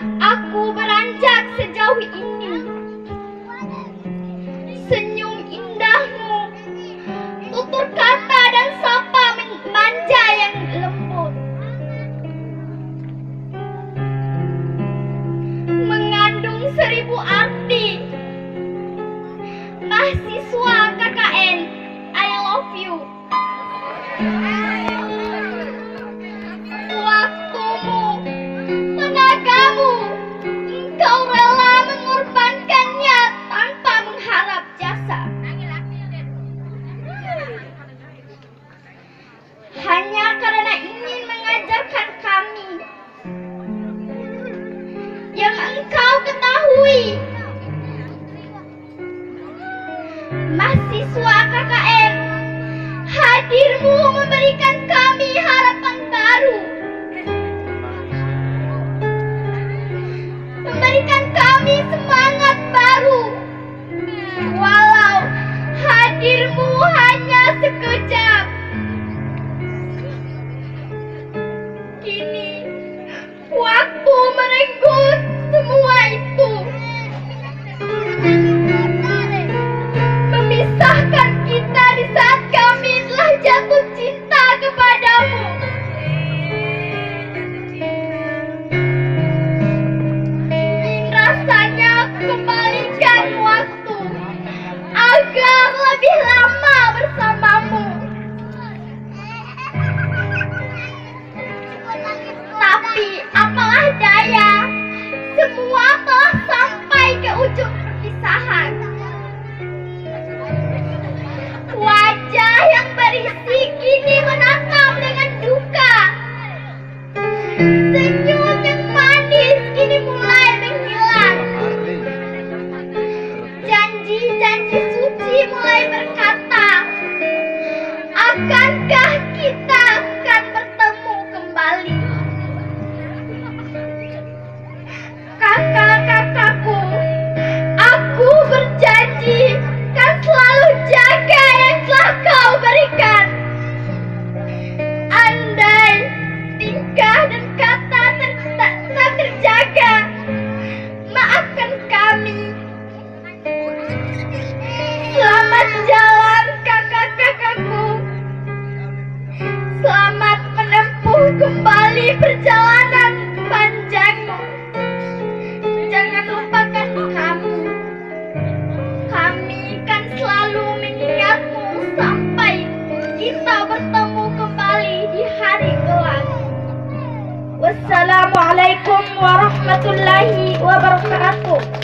aku beranjak sejauh ini. Senyum indahmu, tutur kata dan sapa manja yang lembut, mengandung 1000 arti. Mahasiswa KKN, I love you. Waktumu, tenagamu, engkau rela mengorbankannya tanpa mengharap jasa. Hanya karena ingin mengajarkan kami yang engkau ketahui. Mahasiswa KKN, hadirmu memberikan kami harapan baru, memberikan kami semangat baru. Walau hadirmu hanya sekejap, kini waktu merenggut semua itu, memisahkan kita di saat kami telah jatuh cinta kepadamu. Ingin rasanya kembalikan waktu agar lebih lama bersamamu. Tapi apalah daya, semua telah sampai ke ujung perpisahan. Wajah yang berisi kini menatap dengan duka. Senyum yang manis kini mulai menghilang. Janji-janji suci mulai berkata, akankah kita akan bertemu kembali? Kakak-kakakku, aku berjanji kan selalu jaga yang telah kau berikan. Andai tingkah dan kata tak terjaga, maafkan kami. Selamat jalan kakak-kakakku. Selamat menempuh kembali perjalanan panjangmu. Jangan lupakan kami. Kami kan selalu mengingatmu sampai kita bertemu kembali di hari kelak. Wassalamualaikum warahmatullahi wabarakatuh.